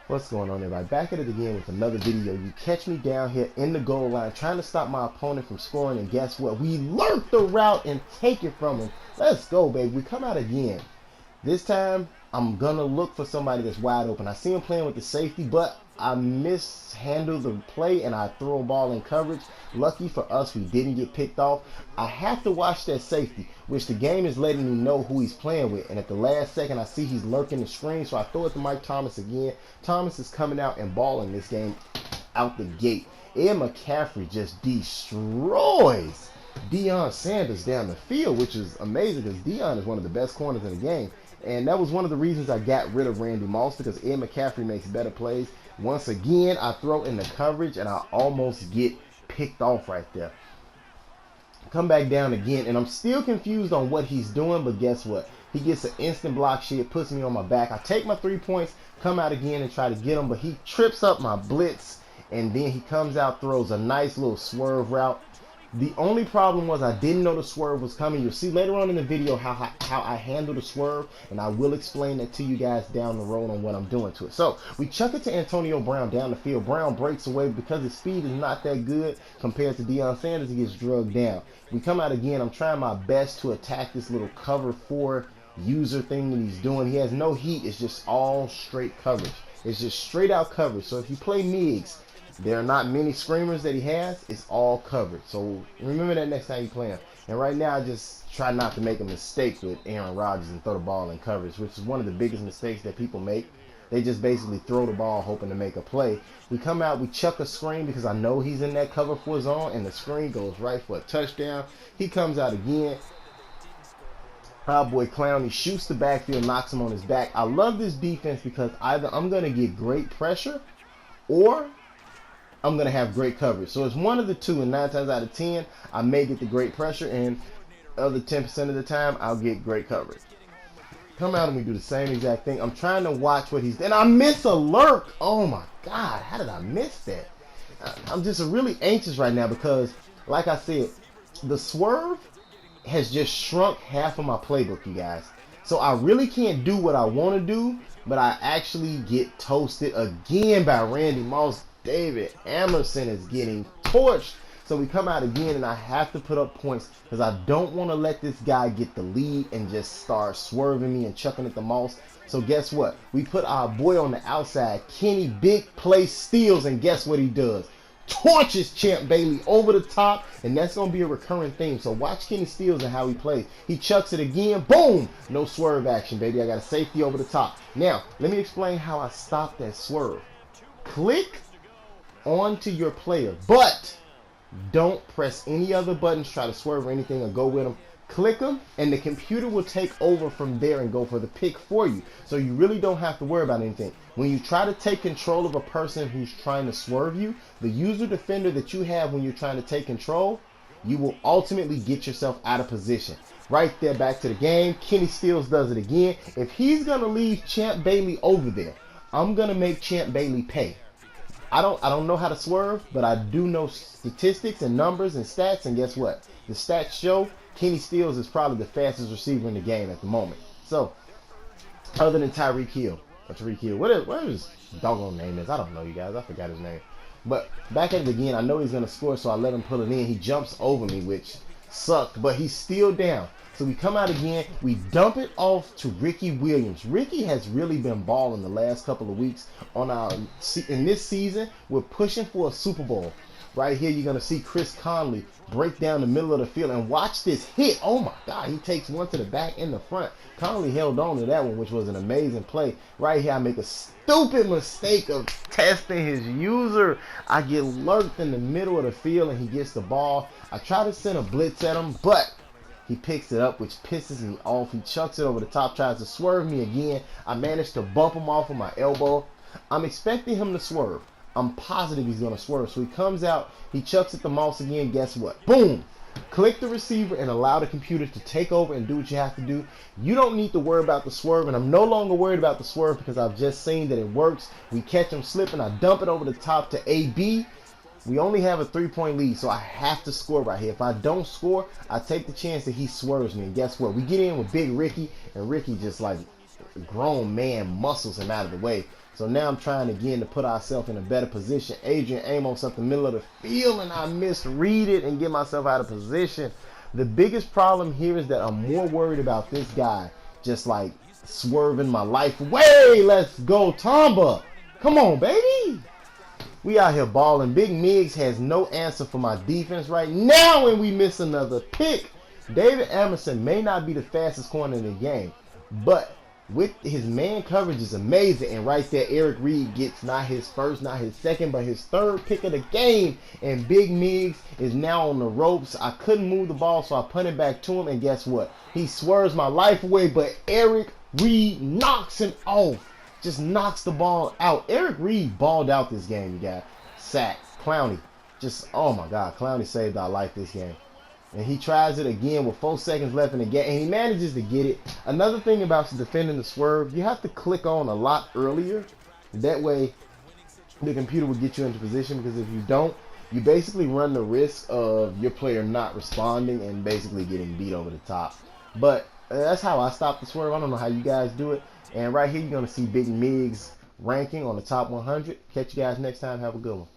What's going on, everybody? Back at it again with another video. You catch me down here in the goal line trying to stop my opponent from scoring, and guess what? We lurk the route and take it from him. Let's go, baby. We come out again. This time, I'm going to look for somebody that's wide open. I see him playing with the safety, but I mishandled the play and I threw a ball in coverage. Lucky for us, we didn't get picked off. I have to watch that safety, which the game is letting me know who he's playing with. And at the last second, I see he's lurking the screen, so I throw it to Mike Thomas again. Thomas is coming out and balling this game out the gate. Ed McCaffrey just destroys Deion Sanders down the field, which is amazing because Deion is one of the best corners in the game. And that was one of the reasons I got rid of Randy Moss, because Ed McCaffrey makes better plays. Once again, I throw in the coverage and I almost get picked off right there. Come back down again, and I'm still confused on what he's doing, but guess what? He gets an instant block shit, puts me on my back. I take my 3 points, come out again and try to get him, but he trips up my blitz, and then he comes out, throws a nice little swerve route. The only problem was I didn't know the swerve was coming. You'll see later on in the video how I handle the swerve, and I will explain that to you guys down the road on what I'm doing to it. So we chuck it to Antonio Brown down the field. Brown breaks away because his speed is not that good compared to Deion Sanders. He gets drugged down. We come out again. I'm trying my best to attack this little cover 4 user thing that he's doing. He has no heat. It's just all straight coverage. It's just straight out coverage. So if you play Miggs, there are not many screamers that he has. It's all covered. So remember that next time you play him. And right now, I just try not to make a mistake with Aaron Rodgers and throw the ball in coverage, which is one of the biggest mistakes that people make. They just basically throw the ball hoping to make a play. We come out, we chuck a screen because I know he's in that cover 4 zone, and the screen goes right for a touchdown. He comes out again. Our boy Clowney shoots the backfield, knocks him on his back. I love this defense because either I'm going to get great pressure or I'm going to have great coverage. So it's one of the two, and 9 times out of 10, I may get the great pressure, and other 10% of the time, I'll get great coverage. Come out and we do the same exact thing. I'm trying to watch what he's... And I miss a lurk! Oh my God, how did I miss that? I'm just really anxious right now because, like I said, the swerve has just shrunk half of my playbook, you guys. So I really can't do what I want to do, but I actually get toasted again by Randy Moss. David Emerson is getting torched. So we come out again, and I have to put up points because I don't want to let this guy get the lead and just start swerving me and chucking at the Moss. So guess what? We put our boy on the outside. Kenny big play steals, and guess what he does? Torches Champ Bailey over the top, and that's going to be a recurring theme. So watch Kenny steals and how he plays. He chucks it again. Boom! No swerve action, baby. I got a safety over the top. Now, let me explain how I stop that swerve. Click onto your player, but don't press any other buttons, try to swerve or anything, or go with them. Click them, and the computer will take over from there and go for the pick for you. So you really don't have to worry about anything. When you try to take control of a person who's trying to swerve you, the user defender that you have when you're trying to take control, you will ultimately get yourself out of position. Right there, back to the game. Kenny Stills does it again. If he's going to leave Champ Bailey over there, I'm going to make Champ Bailey pay. I don't know how to swerve, but I do know statistics and numbers and stats, and guess what? The stats show Kenny Stills is probably the fastest receiver in the game at the moment. So, other than Tyreek Hill, what his doggone name is, I don't know, you guys. I forgot his name. But back at it again, I know he's going to score, so I let him pull it in. He jumps over me, which sucked, but he's still down. So we come out again, we dump it off to Ricky Williams. Ricky has really been balling the last couple of weeks in this season. We're pushing for a Super Bowl. Right here, you're going to see Chris Conley break down the middle of the field, and watch this hit. Oh my God, he takes one to the back and the front. Conley held on to that one, which was an amazing play. Right here, I make a stupid mistake of testing his user. I get lurked in the middle of the field, and he gets the ball. I try to send a blitz at him, but he picks it up, which pisses me off. He chucks it over the top, tries to swerve me again. I managed to bump him off with my elbow. I'm expecting him to swerve. I'm positive he's going to swerve. So he comes out, he chucks at the Moss again. Guess what? Boom! Click the receiver and allow the computer to take over and do what you have to do. You don't need to worry about the swerve, and I'm no longer worried about the swerve because I've just seen that it works. We catch him slipping. I dump it over the top to AB. We only have a 3-point lead, so I have to score right here. If I don't score, I take the chance that he swerves me. And guess what? We get in with Big Ricky, and Ricky just like grown man muscles him out of the way. So now I'm trying again to put ourselves in a better position. Adrian Amos up the middle of the field, and I misread it and get myself out of position. The biggest problem here is that I'm more worried about this guy just like swerving my life away. Let's go, Tomba. Come on, baby. We out here balling. Big Miggs has no answer for my defense right now, and we miss another pick. David Emerson may not be the fastest corner in the game, but with his man coverage is amazing. And right there, Eric Reed gets not his first, not his second, but his third pick of the game. And Big Miggs is now on the ropes. I couldn't move the ball, so I punted back to him. And guess what? He swerves my life away, but Eric Reed knocks him off. Just knocks the ball out. Eric Reed balled out this game, you guys. Sack. Clowney. Just, oh my God. Clowney saved our life this game. And he tries it again with 4 seconds left in the game, and he manages to get it. Another thing about defending the swerve, you have to click on a lot earlier. That way, the computer will get you into position, because if you don't, you basically run the risk of your player not responding and basically getting beat over the top. But that's how I stop the swerve. I don't know how you guys do it. And right here, you're going to see Big Miggs ranking on the top 100. Catch you guys next time. Have a good one.